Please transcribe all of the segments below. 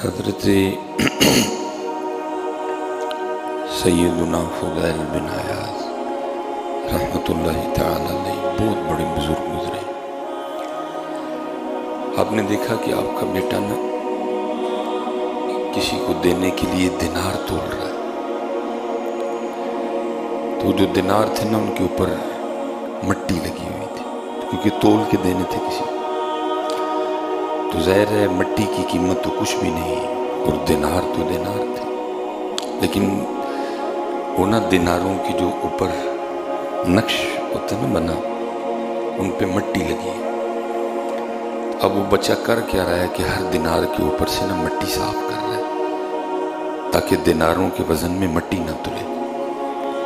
حضرت سیدنا فضیل بن عیاض رحمۃ اللہ تعالی علیہ بہت بڑے بزرگ گزرے۔ آپ نے دیکھا کہ آپ کا بیٹا نا کسی کو دینے کے لیے دینار تول رہا ہے، تو جو دینار تھے نا ان کے اوپر مٹی لگی ہوئی تھی، کیونکہ تول کے دینے تھے کسی کو۔ تو ظاہر ہے مٹی کی قیمت تو کچھ بھی نہیں، اور دینار تو دینار تھے، لیکن وہ نا دیناروں کی جو اوپر نقش ہوتا نا بنا، ان پہ مٹی لگی ہے۔ اب وہ بچہ کر کیا رہا ہے کہ ہر دینار کے اوپر سے نا مٹی صاف کر رہا ہے، تاکہ دیناروں کے وزن میں مٹی نہ تلے۔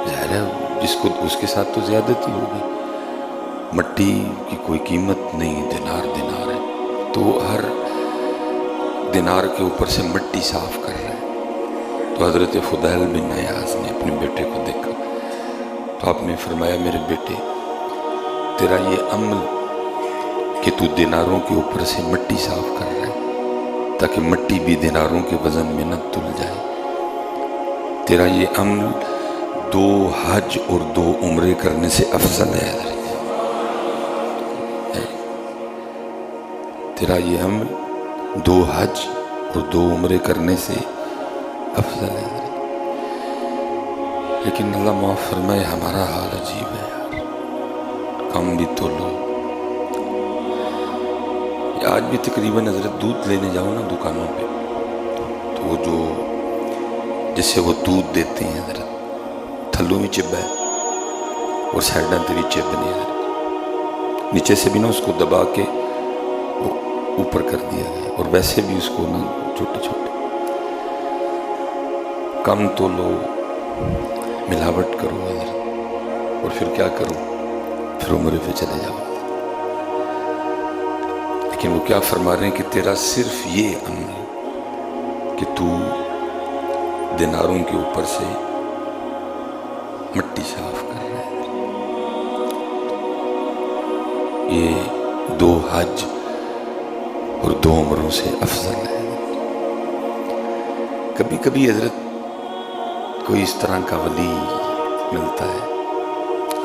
ظاہر ہے جس کو اس کے ساتھ تو زیادتی ہوگی، مٹی کی کوئی قیمت نہیں، دینار دینار ہے، تو ہر دینار کے اوپر سے مٹی صاف کر رہا ہے۔ تو حضرت فضیل بن عیاض نے اپنے بیٹے کو دیکھا، تو آپ نے فرمایا میرے بیٹے، تیرا یہ عمل کہ تو دیناروں کے اوپر سے مٹی صاف کر رہا ہے تاکہ مٹی بھی دیناروں کے وزن میں نہ تل جائے، تیرا یہ عمل 2 حج اور 2 عمرے کرنے سے افضل ہے۔ تیرا یہ عمل 2 حج اور 2 عمرے کرنے سے افضل ہے۔ لیکن اللہ معاف فرمائے، ہمارا حال عجیب ہے یار، کم بھی تو لو۔ آج بھی تقریباً حضرت دودھ لینے جاؤ نا دکانوں پہ، تو وہ جو جسے وہ دودھ دیتے ہیں حضرت، تھلوں میں چب ہے اور سائڈاں تے بھی چب نہیں حضرت، نیچے سے بھی نا اس کو دبا کے وہ اوپر کر دیا گیا، اور ویسے بھی اس کو نا چھوٹے چھوٹے، کم تو لو، ملاوٹ کرو حضرت، اور پھر کیا کرو، پھر عمرے پہ چلے جاؤ۔ لیکن وہ کیا فرما رہے ہیں کہ تیرا صرف یہ عمل کہ تو دیناروں کے اوپر سے مٹی صاف کر رہا ہے، یہ 2 حج اور 2 عمروں سے افضل ہے۔ کبھی کبھی حضرت کوئی اس طرح کا ولی ملتا ہے۔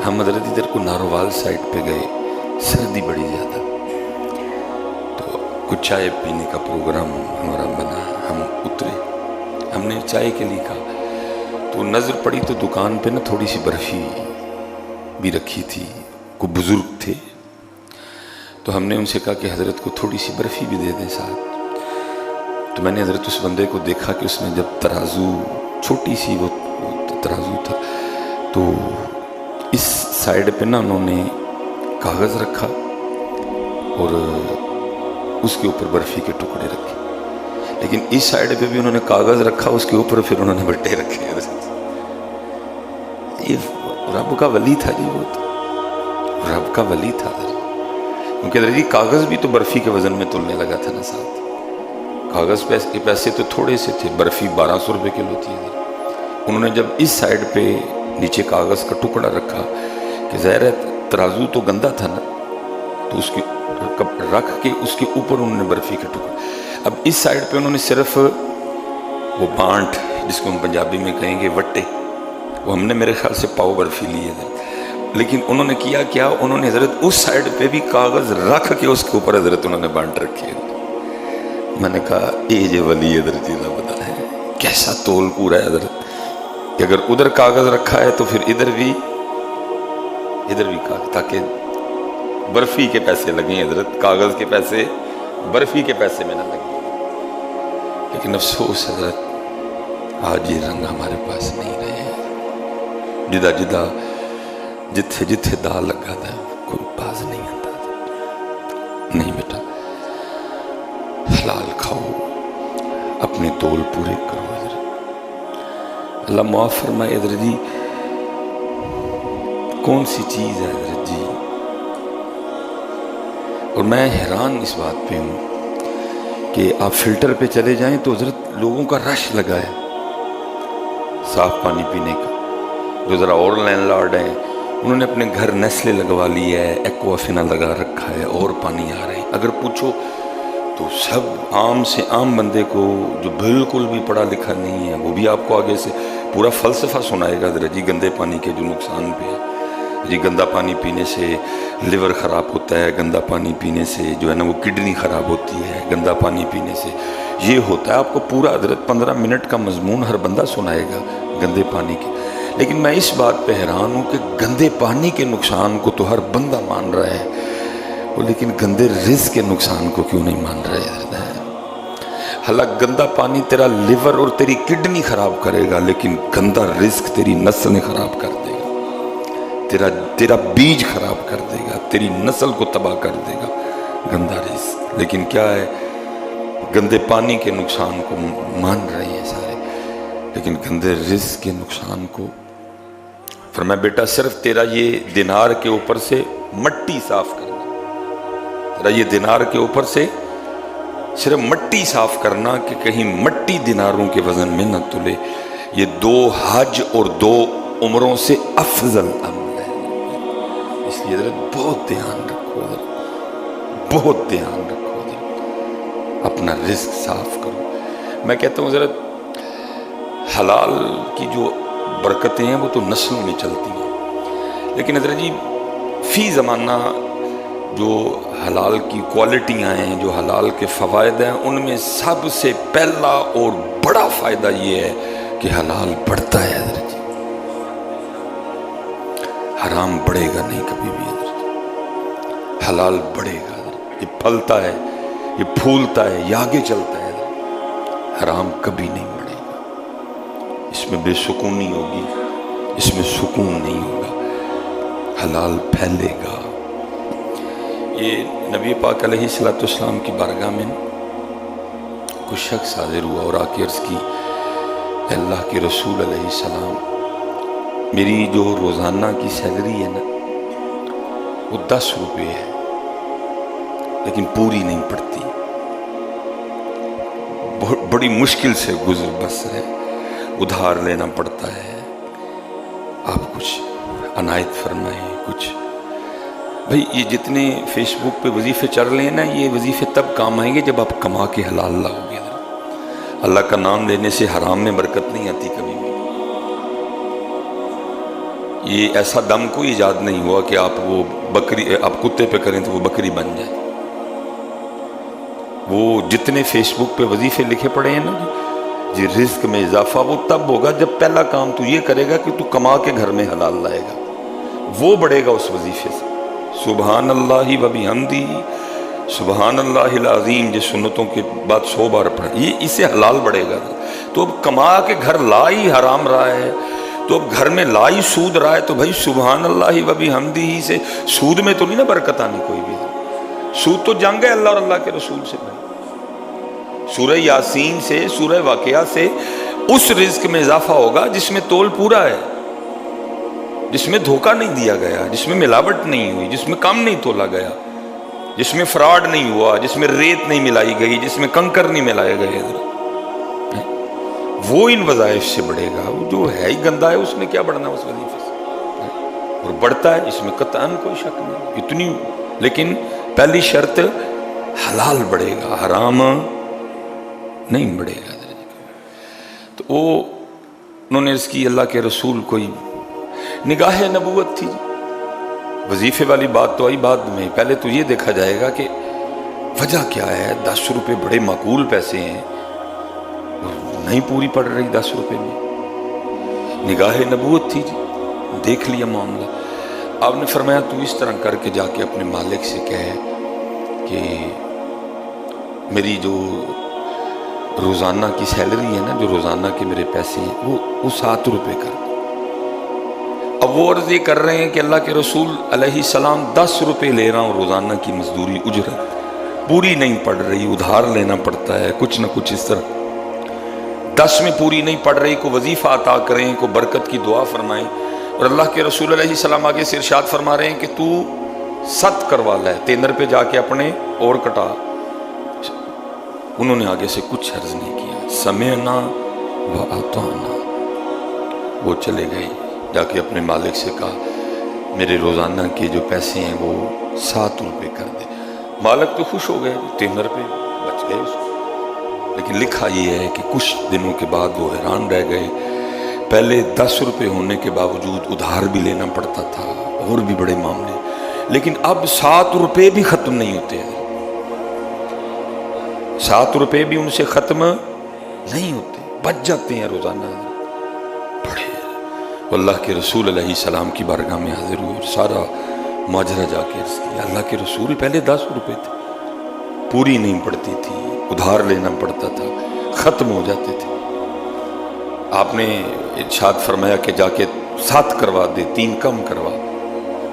ہم حضرت ادھر کو ناروال سائٹ پہ گئے، سردی بڑی زیادہ، تو کچھ چائے پینے کا پروگرام ہمارا بنا، ہم اترے، ہم نے چائے کے لیے کہا، تو نظر پڑی تو دکان پہ نا تھوڑی سی برفی بھی رکھی تھی، کوئی بزرگ تھے، تو ہم نے ان سے کہا کہ حضرت کو تھوڑی سی برفی بھی دے دیں ساتھ۔ تو میں نے حضرت اس بندے کو دیکھا کہ اس نے جب ترازو، چھوٹی سی وہ ترازو تھا، تو اس سائڈ پہ نا انہوں نے کاغذ رکھا اور اس کے اوپر برفی کے ٹکڑے رکھے، لیکن اس سائڈ پہ بھی انہوں نے کاغذ رکھا، اس کے اوپر پھر انہوں نے بٹے رکھے۔ یہ رب کا ولی تھا جی، وہ تو رب کا ولی تھا، کیونکہ حضرت کاغذ بھی تو برفی کے وزن میں تلنے لگا تھا نا ساتھ۔ کاغذ کے پیسے تو تھوڑے سے تھے، برفی 1200 روپے کلو تھی۔ انہوں نے جب اس سائڈ پہ نیچے کاغذ کا ٹکڑا رکھا کہ ظاہر ہے ترازو تو گندا تھا نا، تو اس کی رکھ کے اس کے اوپر انہوں نے برفی کے ٹکڑے، اب اس سائڈ پہ انہوں نے صرف وہ بانٹ، جس کو ہم پنجابی میں کہیں گے وٹے، وہ ہم نے میرے خیال سے پاؤ برفی لی ہے، لیکن انہوں نے کیا کیا، انہوں نے حضرت اس سائڈ پہ بھی کاغذ رکھ کے اس کے اوپر حضرت انہوں نے بانٹ رکھے۔ میں نے کہا اے جے ولی حضرت جی کا پتہ ہے کیسا تول پورا ہے حضرت، کہ اگر ادھر کاغذ رکھا ہے تو پھر ادھر بھی کاغذ، تاکہ برفی کے پیسے لگیں حضرت، کاغذ کے پیسے برفی کے پیسے میں نہ لگیں۔ لیکن افسوس حضرت آج یہ رنگ ہمارے پاس نہیں رہے ہیں، جدہ جدہ جتھے جتھے دا لگا تھا کوئی باز نہیں آتا تھا۔ نہیں بیٹا، حلال کھاؤ، اپنے تول پورے کرو حضرت۔ اللہ معاف فرمائے حضرت جی، کون سی چیز ہے حضرت جی، اور میں حیران اس بات پہ ہوں کہ آپ فلٹر پہ چلے جائیں تو حضرت لوگوں کا رش لگا ہے صاف پانی پینے کا، جو ذرا اور لینڈ لارڈ ہیں انہوں نے اپنے گھر نیسلے لگوا لی ہے، ایکوا فینا لگا رکھا ہے، اور پانی آ رہے ہیں۔ اگر پوچھو تو سب عام سے عام بندے کو جو بالکل بھی پڑھا لکھا نہیں ہے وہ بھی آپ کو آگے سے پورا فلسفہ سنائے گا ذرا جی گندے پانی کے جو نقصان پہ ہے، جی گندا پانی پینے سے لیور خراب ہوتا ہے، گندا پانی پینے سے جو ہے نا وہ کڈنی خراب ہوتی ہے، گندا پانی پینے سے یہ ہوتا ہے. آپ کو پورا حضرت 15 منٹ کا مضمون ہر بندہ سنائے گا گندے پانی کے. لیکن میں اس بات پہ حیران ہوں کہ گندے پانی کے نقصان کو تو ہر بندہ مان رہا ہے، لیکن گندے رزق کے نقصان کو کیوں نہیں مان رہے حضرت؟ حالانکہ گندا پانی تیرا لیور اور تیری کڈنی خراب کرے گا، لیکن گندا رزق تیری نسلیں خراب کر دے گا، تیرا بیج خراب کر دے گا، تیری نسل کو تباہ کر دے گا گندا رزق. لیکن کیا ہے، گندے پانی کے نقصان کو مان رہے ہیں سارے، لیکن گندے رزق کے نقصان کو. فرمایا بیٹا صرف تیرا یہ دینار کے اوپر سے مٹی صاف کرنا، تیرا یہ دینار کے اوپر سے صرف مٹی صاف کرنا کہ کہیں مٹی دیناروں کے وزن میں نہ تلے. یہ 2 حج اور 2 عمروں سے افضل عمل ہے. اس لیے حضرت بہت دھیان رکھو، حضرت بہت دھیان رکھو، حضرت اپنا رزق صاف کرو. میں کہتا ہوں حضرت حلال کی جو برکتیں ہیں وہ تو نسلوں میں چلتی ہیں، لیکن حضرت جی فی زمانہ جو حلال کی کوالٹیاں ہیں، جو حلال کے فوائد ہیں، ان میں سب سے پہلا اور بڑا فائدہ یہ ہے کہ حلال بڑھتا ہے حضرت جی. حرام بڑھے گا نہیں کبھی بھی حضرت، حلال بڑھے گا حضرت. یہ پھلتا ہے، یہ پھولتا ہے، یہ آگے چلتا ہے حضرت. حرام کبھی نہیں بڑھے گا، اس میں بے سکونی ہوگی، اس میں سکون نہیں ہوگا. حلال پھیلے گا. یہ نبی پاک علیہ السلام کی بارگاہ میں کچھ شخص حاضر ہوا اور آ کے عرض کی، اے اللہ کے رسول علیہ السلام، میری جو روزانہ کی سیلری ہے نا وہ 10 روپے ہے، لیکن پوری نہیں پڑتی، بڑی مشکل سے گزر بسر ہے، ادھار لینا پڑتا ہے. آپ کچھ عنایت فرمائیں. کچھ بھئی یہ جتنے فیس بک پہ وظیفے چل رہے ہیں نا، یہ وظیفے تب کام آئیں گے جب آپ کما کے حلال لاؤ گے. اللہ کا نام لینے سے حرام میں برکت نہیں آتی کبھی بھی. یہ ایسا دم کوئی ایجاد نہیں ہوا کہ آپ وہ بکری آپ کتے پہ کریں تو وہ بکری بن جائے. وہ جتنے فیس بک پہ وظیفے لکھے پڑے ہیں نا جی رزق میں اضافہ، وہ تب ہوگا جب پہلا کام تو یہ کرے گا کہ تو کما کے گھر میں حلال لائے گا، وہ بڑھے گا اس وظیفے سے. سبحان اللہ و بحمدہ سبحان اللہ العظیم، جس سنتوں کے بعد 100 بار پڑھیں، یہ اس سے حلال بڑھے گا. تو اب کما کے گھر لائی حرام رہا ہے، تو اب گھر میں لائی سود رہا ہے، تو بھائی سبحان اللہ و بحمدہ سے سود میں تو نہیں نا برکت آنی کوئی بھی. سود تو جنگ ہے اللہ اور اللہ کے رسول سے. بھائی سورہ یاسین سے، سورہ واقعہ سے اس رزق میں اضافہ ہوگا جس میں تول پورا ہے، جس میں دھوکہ نہیں دیا گیا، جس میں ملاوٹ نہیں ہوئی، جس میں کم نہیں تولا گیا، جس میں فراڈ نہیں ہوا، جس میں ریت نہیں ملائی گئی، جس میں کنکر نہیں ملائے گئے. وہ ان وظائف سے بڑھے گا. وہ جو ہے ہی گندا ہے اس میں کیا بڑھنا اس وظیفے سے، اور بڑھتا ہے اس میں قطعاً کوئی شک نہیں اتنی. لیکن پہلی شرط حلال بڑھے گا، حرام نہیں بڑھے گا. تو وہ انہوں نے اس کی اللہ کے رسول کوئی نگاہ نبوت تھی. وظیفے والی بات تو آئی بعد میں، پہلے تو یہ دیکھا جائے گا کہ وجہ کیا ہے. 10 روپے بڑے معقول پیسے ہیں اور نہیں پوری پڑ رہی 10 روپے میں. نگاہ نبوت تھی جی، دیکھ لیا معاملہ. آپ نے فرمایا تو اس طرح کر کے جا کے اپنے مالک سے کہے کہ میری جو روزانہ کی سیلری ہے نا، جو روزانہ کے میرے پیسے ہیں وہ 7 روپے کر دو. اب وہ عرض یہ کر رہے ہیں کہ اللہ کے رسول علیہ السلام 10 روپے لے رہا ہوں روزانہ کی مزدوری اجرت، پوری نہیں پڑ رہی، ادھار لینا پڑتا ہے کچھ نہ کچھ اس طرح. 10 میں پوری نہیں پڑ رہی، کو وظیفہ عطا کریں، کو برکت کی دعا فرمائیں. اور اللہ کے رسول علیہ السلام آگے سے ارشاد فرما رہے ہیں کہ تو 7 کروا لے، تینر پہ جا کے اپنے اور کٹا. انہوں نے آگے سے کچھ عرض نہیں کیا. سمعنا و اطعنا. وہ چلے گئے، جا کے اپنے مالک سے کہا میرے روزانہ کے جو پیسے ہیں وہ 7 روپے کر دے. مالک تو خوش ہو گئے، 3 روپے دے اس کو. لیکن لکھا یہ ہے کہ کچھ دنوں کے بعد وہ حیران رہ گئے. پہلے 10 روپے ہونے کے باوجود ادھار بھی لینا پڑتا تھا اور بھی بڑے معاملے, لیکن اب 7 روپے بھی ختم نہیں ہوتے ہیں. 7 روپے بھی ان سے ختم نہیں ہوتے, بچ جاتے ہیں روزانہ. بڑے اللہ کے رسول علیہ السلام کی بارگاہ میں حاضر ہوئے اور سارا ماجرا جا کے عرض کیا. اللہ کے رسول پہلے 10 روپے تھے, پوری نہیں پڑتی تھی, ادھار لینا پڑتا تھا, ختم ہو جاتے تھے. آپ نے ارشاد فرمایا کہ جا کے 7 کروا دے, 3 کم کروا.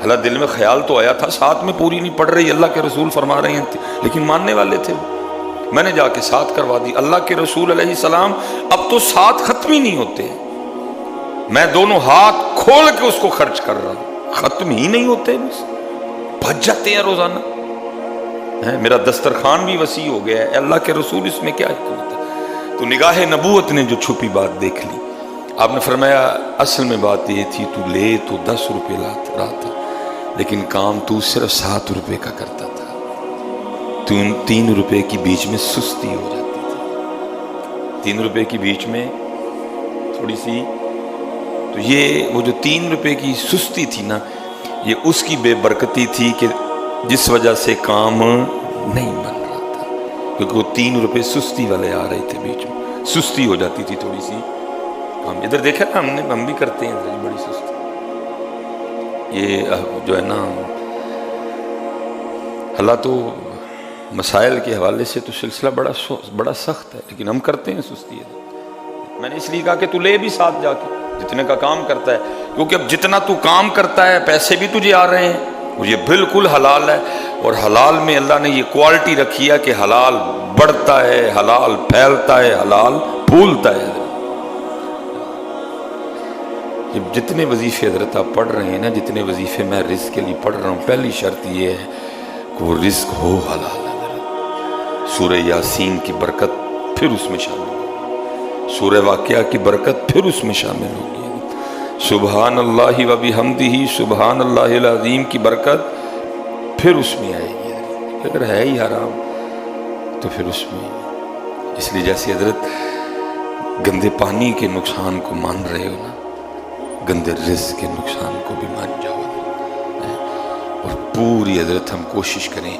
اللہ دل میں خیال تو آیا تھا 7 میں پوری نہیں پڑ رہی, اللہ کے رسول فرما رہے ہیں, لیکن ماننے والے تھے. میں نے جا کے 7 کروا دی. اللہ کے رسول علیہ السلام اب تو 7 ختم ہی نہیں ہوتے, میں دونوں ہاتھ کھول کے اس کو خرچ کر رہا ہوں, ختم ہی نہیں ہوتے, بس بچ جاتے ہیں روزانہ. میرا دسترخوان بھی وسیع ہو گیا ہے. اللہ کے رسول اس میں کیا حکمت ہے؟ تو نگاہ نبوت نے جو چھپی بات دیکھ لی. آپ نے فرمایا اصل میں بات یہ تھی, تو لے تو 10 روپے رہا تھا, لیکن کام تو صرف 7 روپے کا کرتا تھا. تو ان 3 روپے کی بیچ میں سستی ہو جاتی تھی, 3 روپے کی بیچ میں تھوڑی سی. تو یہ وہ جو 3 روپے کی سستی تھی نا, یہ اس کی بے برکتی تھی کہ جس وجہ سے کام نہیں بن رہا تھا, کیونکہ وہ 3 روپے سستی والے آ رہے تھے بیچ میں, سستی ہو جاتی تھی تھوڑی سی کام. ادھر دیکھا نا ہم بھی کرتے ہیں بڑی سستی. یہ جو ہے نا, اللہ تو مسائل کے حوالے سے تو سلسلہ بڑا سخت ہے, لیکن ہم کرتے ہیں سستی. میں نے اس لیے کہا کہ تو لے بھی ساتھ جا کے جتنے کا کام کرتا ہے, کیونکہ اب جتنا تو کام کرتا ہے پیسے بھی تجھے آ رہے ہیں, اور یہ بالکل حلال ہے. اور حلال میں اللہ نے یہ کوالٹی رکھی ہے کہ حلال بڑھتا ہے, حلال پھیلتا ہے, حلال پھولتا ہے. جتنے وظیفے حضرت آپ پڑھ رہے ہیں نا, جتنے وظیفے میں رزق کے لیے پڑھ رہا ہوں, پہلی شرط یہ ہے کہ وہ رزق ہو حلال. سورہ یاسین کی برکت پھر اس میں شامل ہوگی, سورہ واقعہ کی برکت پھر اس میں شامل ہوگی, سبحان اللہ و بحمدہ سبحان اللہ العظیم کی برکت پھر اس میں آئے گی. اگر ہے ہی حرام تو پھر اس میں, اس لیے جیسے حضرت گندے پانی کے نقصان کو مان رہے ہو نا, گندے رزق کے نقصان کو بھی مان جاؤ. اور پوری حضرت ہم کوشش کریں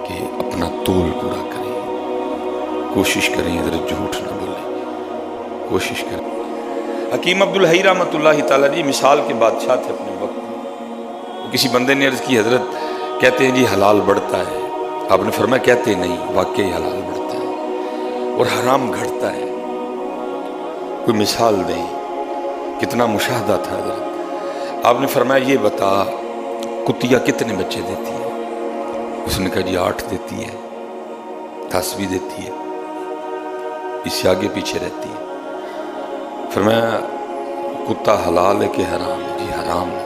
کہ اپنا تول پورا کریں, کوشش کریں حضرت جھوٹ نہ بولیں, کوشش کریں. حکیم عبدالحی رحمۃ اللہ تعالیٰ جی مثال کے بادشاہ تھے اپنے وقت میں. کسی بندے نے عرض کی حضرت کہتے ہیں جی حلال بڑھتا ہے. آپ نے فرمایا کہتے نہیں, واقعی حلال بڑھتا ہے اور حرام گھٹتا ہے. کوئی مثال دیں. کتنا مشاہدہ تھا حضرت. آپ نے فرمایا یہ بتا کتیا کتنے بچے دیتی ہے؟ اس نے کہا جی 8 دیتی ہے, 10 بھی دیتی ہے, اس سے آگے پیچھے رہتی ہے. فرمایا کتا حلال ہے کہ حرام ہے؟ جی حرام ہے,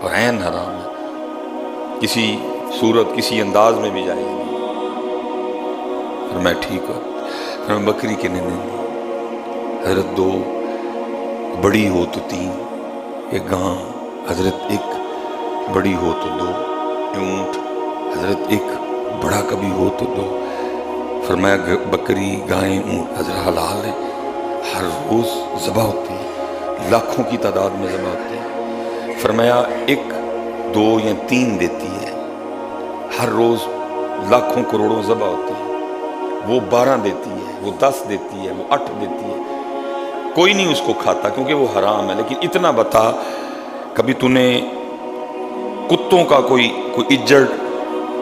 اور عین حرام ہے, کسی صورت کسی انداز میں بھی جائز نہیں. فرمایا ٹھیک ہے. فرمایا بکری کے نہیں دی حضرت, 2 بڑی ہو تو 3, ایک گاں حضرت, ایک بڑی ہو تو 2 اونٹ حضرت, ایک بڑا کبھی ہو تو 2. فرمایا بکری گائیں اونٹ حضرت حلال ہے, ہر روز ذبح ہوتے ہیں, لاکھوں کی تعداد میں ذبح ہوتے ہیں. فرمایا 1 2 یا 3 دیتی ہے, ہر روز لاکھوں کروڑوں ذبح ہوتے ہیں. وہ 12 دیتی ہے, وہ 10 دیتی ہے, وہ 8 دیتی ہے. کوئی نہیں اس کو کھاتا کیونکہ وہ حرام ہے. لیکن اتنا بتا, کبھی تو نے کتوں کا کوئی اجڑ,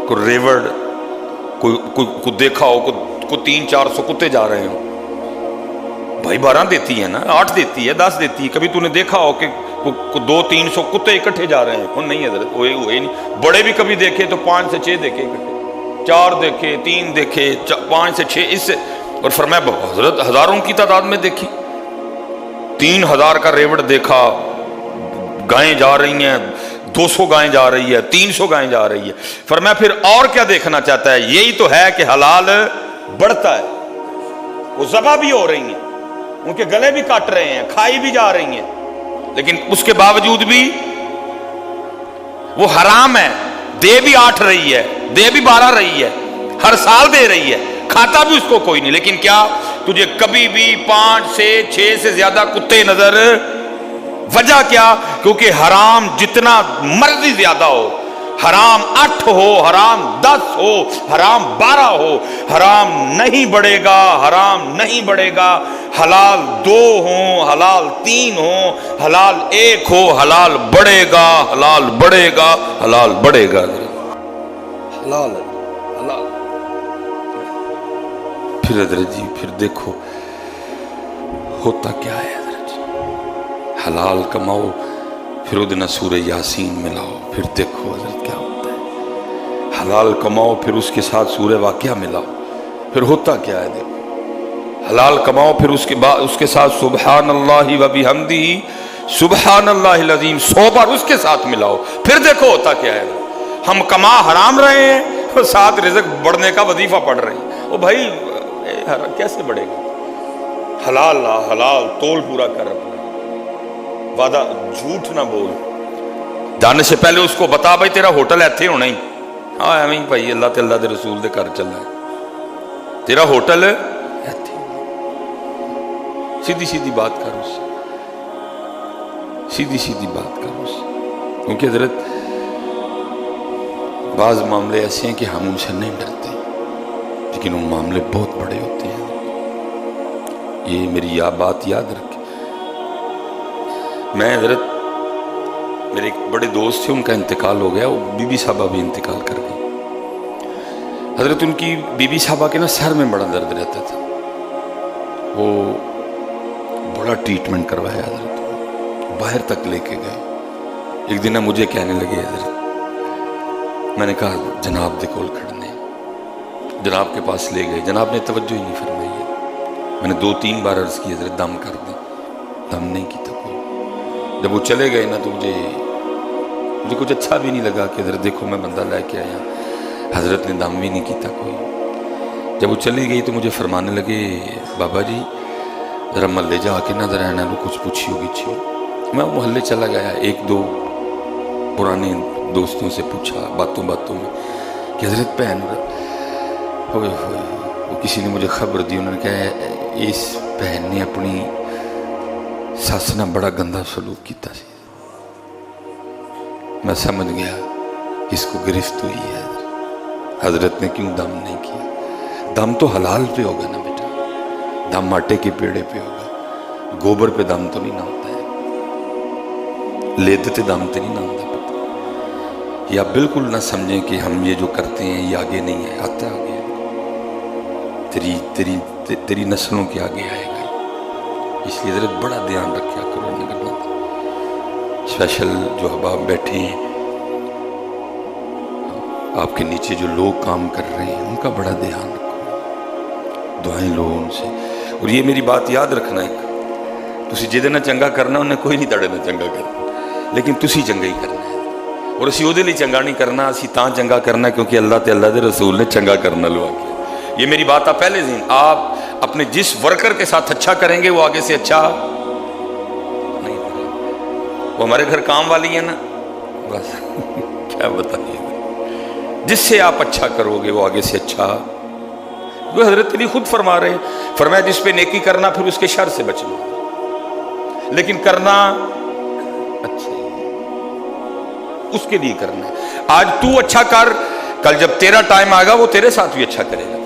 کوئی ریوڑ, کوئی دیکھا ہو, کوئی 300-400 کتے جا رہے ہوں؟ بھائی 12 دیتی ہے نا, 8 دیتی ہے, 10 دیتی ہے. کبھی تو نے دیکھا ہو کہ 200-300 کتے اکٹھے جا رہے ہیں؟ وہ نہیں حضرت, وہ نہیں. بڑے بھی کبھی دیکھے تو 5 سے 6 دیکھے اکٹھے, 4 دیکھے, 3 دیکھے, 5 سے 6 اس سے. اور فرمایا حضرت ہزاروں کی تعداد میں دیکھی, 3000 کا ریوڑ دیکھا, گائیں جا رہی ہیں, 200 گائیں جا رہی ہے, 300 گائیں جا رہی ہے. فرمایا پھر اور کیا دیکھنا چاہتا ہے؟ یہی تو ہے کہ حلال بڑھتا ہے. وہ ذبح بھی ہو رہی ہیں, ان کے گلے بھی کاٹ رہے ہیں, کھائی بھی جا رہی ہیں, لیکن اس کے باوجود بھی وہ حرام ہے. دے بھی 8 رہی ہے, دے بھی 12 رہی ہے, ہر سال دے رہی ہے, کھاتا بھی اس کو کوئی نہیں، لیکن کیا تجھے کبھی بھی 5 سے 6 سے زیادہ کتے نظر، وجہ کیا؟ کیونکہ حرام جتنا مرضی زیادہ ہو، حرام 8 ہو، حرام 10 ہو، حرام 12 ہو، حرام نہیں بڑھے گا، حرام نہیں بڑھے گا۔ حلال 2 ہوں، حلال 3 ہوں، حلال 1 ہو، حلال بڑھے گا، حلال بڑھے گا، حلال بڑھے گا۔ حلال حلال۔ پھر حضرت جی پھر دیکھو ہوتا کیا ہے حضرت جی، حلال کماؤ پھر ادنا سورہ یاسین ملاؤ، پھر دیکھو حضرت کیا ہوتا ہے۔ حلال کماؤ پھر اس کے ساتھ سورہ واقعہ ملاؤ، پھر ہوتا کیا ہے دیکھو۔ حلال کماؤ پھر اس کے ساتھ سبحان اللہ و بحمدہ سبحان اللہ العظیم 100 بار اس کے ساتھ ملاؤ، پھر دیکھو ہوتا کیا ہے۔ ہم کما حرام رہے ہیں اور ساتھ رزق بڑھنے کا وظیفہ پڑھ رہے ہیں۔ او بھائی کیسے بڑھے گا؟ حلال لا، حلال تول پورا کر اپنا وعدہ، جھوٹ نہ بول۔ جانے سے پہلے اس کو بتا بھائی تیرا ہوٹل ایتھے ہونا ہی، ہاں ایویں بھائی اللہ تے اللہ دے رسول دے گھر چلنا ہے، تیرا ہوٹل ایتھے، سیدھی سیدھی بات کر اس سے، سیدھی سیدھی بات کر اس سے۔ کیونکہ حضرت بعض معاملے ایسے ہیں کہ ہم ان سے نہیں ڈرتے، لیکن ان معاملے بہت بڑے ہوتے ہیں۔ یہ میری بات یاد رکھیں۔ میں حضرت میرے ایک بڑے دوست تھے، ان کا انتقال ہو گیا، وہ بی بی صاحبہ بھی انتقال کر گئی۔ حضرت ان کی بی بی صاحبہ کے نا سر میں بڑا درد رہتا تھا، وہ بڑا ٹریٹمنٹ کروایا حضرت، باہر تک لے کے گئے۔ ایک دن مجھے کہنے لگے حضرت، میں نے کہا جناب دے کول کھڑنے، جناب کے پاس لے گئے، جناب نے توجہ ہی نہیں فرمائی ہے۔ میں نے 2-3 بار عرض کی حضرت دم کر دیں، دم نہیں کیتا کوئی۔ جب وہ چلے گئے نا تو مجھے کچھ اچھا بھی نہیں لگا کہ حضرت دیکھو میں بندہ لے کے آیا، حضرت نے دم بھی نہیں کیتا کوئی۔ جب وہ چلی گئی تو مجھے فرمانے لگے بابا جی ذرا محلے جا کے نہ ذرا نہ کچھ پوچھی ہوگی چھی۔ میں محلے چلا گیا، 1-2 پرانے دوستوں سے پوچھا باتوں میں کہ حضرت بہن ہوئے ہوئے، وہ کسی نے مجھے خبر دی، انہوں نے کہا اس بہن نے اپنی ساس نہ بڑا گندا سلوک کیتا سی۔ میں سمجھ گیا اس کو گرفت ہوئی ہے، حضرت نے کیوں دم نہیں کیا۔ دم تو حلال پہ ہوگا نا بیٹا، دم آٹے کے پیڑے پہ ہوگا، گوبر پہ دم تو نہیں نہ ہوتا ہے، لیدتے دم تے نہیں نہ ہوتا پتہ۔ یا بالکل نہ سمجھیں کہ ہم یہ جو کرتے ہیں یہ آگے نہیں ہے، آتا آگے تیری نسلوں کے آگے آئے گا۔ اس لیے حضرت بڑا دھیان رکھا کرو نگر بندہ، اسپیشل جو احباب بیٹھے ہیں، آپ کے نیچے جو لوگ کام کر رہے ہیں ان کا بڑا دھیان رکھو، دعائیں لو ان سے۔ اور یہ میری بات یاد رکھنا ہے، تسی جہدے نہ چنگا کرنا انہیں کوئی نہیں تڑے نہ چنگا کرنا، لیکن تسی چنگا ہی کرنا ہے۔ اور اسی وہ دے لئے چنگا نہیں کرنا، اسی تاں چنگا کرنا کیونکہ اللہ تے اللہ دے رسول نے چنگا کرنا لوا کیا۔ یہ میری بات آپ پہلے ذہن، آپ اپنے جس ورکر کے ساتھ اچھا کریں گے وہ آگے سے اچھا نہیں کرے گا۔ وہ ہمارے گھر کام والی ہے نا، بس کیا بتائیے، جس سے آپ اچھا کرو گے وہ آگے سے اچھا۔ وہ حضرت علی خود فرما رہے ہیں، فرمایا جس پہ نیکی کرنا پھر اس کے شر سے بچنا، لیکن کرنا اچھا اس کے لیے کرنا ہے۔ آج تو اچھا کر، کل جب تیرا ٹائم آئے گا وہ تیرے ساتھ بھی اچھا کرے گا،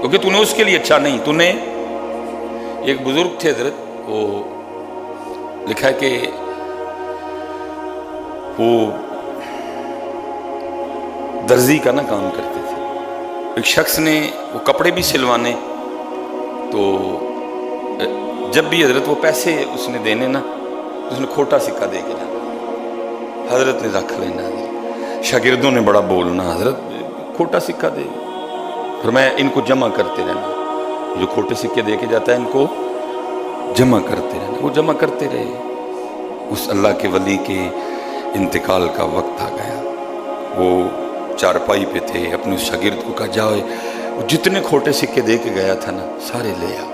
کیونکہ تو نے اس کے لیے اچھا نہیں، تو نے ایک بزرگ تھے حضرت، وہ لکھا ہے کہ وہ درزی کا نا کام کرتے تھے۔ ایک شخص نے وہ کپڑے بھی سلوانے، تو جب بھی حضرت وہ پیسے اس نے دینے نا، اس نے کھوٹا سکہ دے کے جانا، حضرت نے رکھ لینا۔ شاگردوں نے بڑا بولنا، حضرت کھوٹا سکہ دے، پھر میں ان کو جمع کرتے رہنا، جو کھوٹے سکے دے کے جاتا ہے ان کو جمع کرتے رہنا۔ وہ جمع کرتے رہے، اس اللہ کے ولی کے انتقال کا وقت آ گیا، وہ چارپائی پہ تھے، اپنے اس شاگرد کو کہا جاؤ وہ جتنے کھوٹے سکے دے کے گیا تھا نا سارے لے آ۔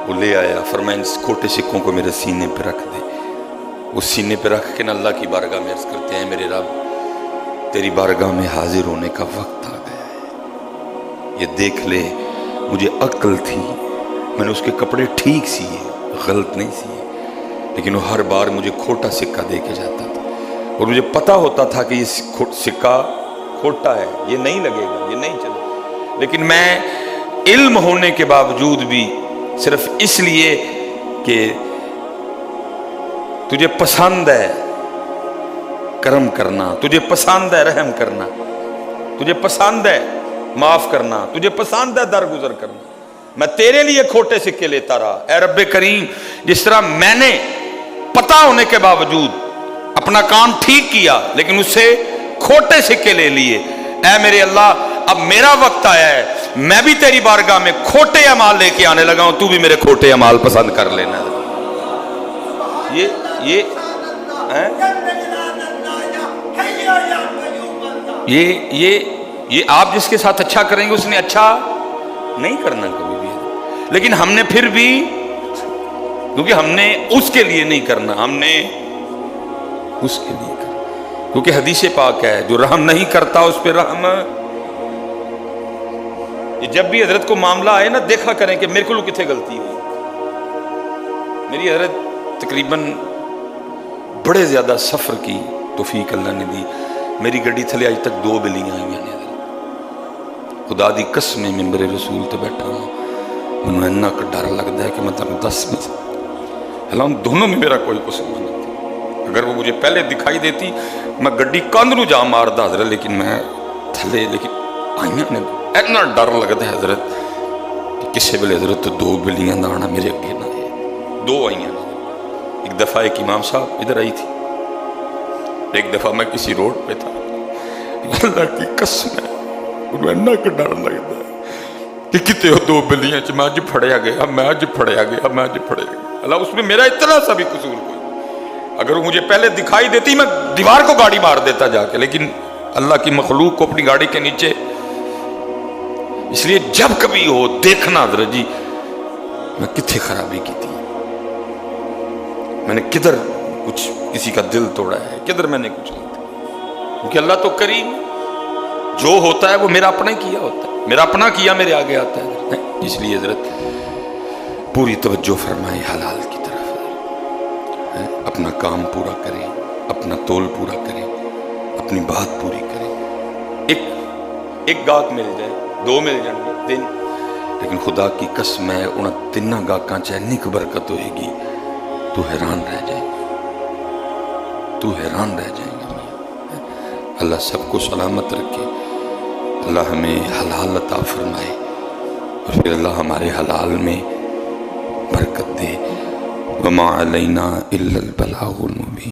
وہ لے آیا، فرمایا ان کھوٹے سکوں کو میرے سینے پہ رکھ دے۔ وہ سینے پہ رکھ کے نا اللہ کی بارگاہ میں عرض کرتے ہیں میرے رب تیری بارگاہ میں حاضر ہونے کا وقت آ گیا ہے۔ یہ دیکھ لے مجھے عقل تھی، میں نے اس کے کپڑے ٹھیک سیے، غلط نہیں سیے، لیکن وہ ہر بار مجھے کھوٹا سکہ دے کے جاتا تھا، اور مجھے پتا ہوتا تھا کہ یہ سکہ کھوٹا ہے، یہ نہیں لگے گا، یہ نہیں چلے گا، لیکن میں علم ہونے کے باوجود بھی صرف اس لیے کہ تجھے پسند ہے کرم کرنا، تجھے پسند ہے رحم کرنا، تجھے پسند ہے معاف کرنا، تجھے پسند ہے درگزر کرنا، میں تیرے لیے کھوٹے سکے لیتا رہا۔ اے رب کریم، جس طرح میں نے پتہ ہونے کے باوجود اپنا کام ٹھیک کیا لیکن اس سے کھوٹے سکے لے لیے، اے میرے اللہ اب میرا وقت آیا ہے، میں بھی تیری بارگاہ میں کھوٹے اعمال لے کے آنے لگا ہوں، تو بھی میرے کھوٹے اعمال پسند کر لینا۔ یہ آپ جس کے ساتھ اچھا کریں گے اس نے اچھا نہیں کرنا کبھی بھی، لیکن ہم نے پھر بھی، کیونکہ ہم نے اس کے لیے نہیں کرنا، ہم نے اس کے لیے کرنا، کیونکہ حدیث پاک ہے جو رحم نہیں کرتا اس پہ رحم۔ یہ جب بھی حضرت کو معاملہ آئے نا دیکھا کریں کہ میرے کو کتنے غلطی ہوئی۔ میری حضرت تقریباً بڑے زیادہ سفر کی توفیق اللہ نے دی، میری گڈی تھلے آج تک 2 بلیاں آئی ہیں، خدا دی قسم میں ممبر رسول تے بیٹھا ہوں، منوں اتنا کہ ڈر لگتا ہے کہ میں تمہیں 10 میں حالانکہ دونوں میں میرا کوئی قصور نہیں تھا، اگر وہ مجھے پہلے دکھائی دیتی میں گڈی کاندھ نو جا ماردا حضرت، لیکن میں تھلے، لیکن آئیاں نے اتنا ڈر لگتا ہے حضرت کہ کسی ویلے حضرت 2 بلیاں دا آنا میرے اگے نہ ہے، 2 آئیاں نے۔ ایک دفعہ ایک امام صاحب ادھر آئی تھی، ایک دفعہ میں کسی روڈ پہ تھا، اللہ کی قسم ہے انہوں اتنا کہ ڈر لگتا ہے کہ کتے 2 بلیاں میں اج پھڑیا گیا، میں اج پھڑیا گیا، میں اج پھڑیا گیا، اللہ اس میں میرا اتنا سا بھی قصور کوئی، اگر وہ مجھے پہلے دکھائی دیتی میں دیوار کو گاڑی مار دیتا جا کے، لیکن اللہ کی مخلوق کو اپنی گاڑی کے نیچے، اس لیے جب کبھی ہو دیکھنا حضرت جی میں کتنے خرابی کی تھی، میں نے کدھر کچھ کسی کا دل توڑا ہے، کدھر میں نے کچھ نہیں تھا، کیونکہ اللہ تو کریم جو ہوتا ہے وہ میرا اپنا ہی کیا ہوتا ہے، میرا اپنا کیا میرے آگے آتا ہے، اس لیے حضرت پوری توجہ فرمائے حلال کی طرف، اپنا کام پورا کریں، اپنا تول پورا کریں، اپنی بات پوری کریں، ایک گاہک مل جائے، 2 مل جائیں گے 3، لیکن خدا کی قسم ہے ان 3 گاہکاں چاہے نیک برکت ہوئے گی تو حیران رہ جائے گا، تو حیران رہ جائے گا۔ اللہ سب کو سلامت رکھے، اللہ ہمیں حلال عطا فرمائے، اور پھر اللہ ہمارے حلال میں برکت دے۔ وما علینا الا البلاغ المبین۔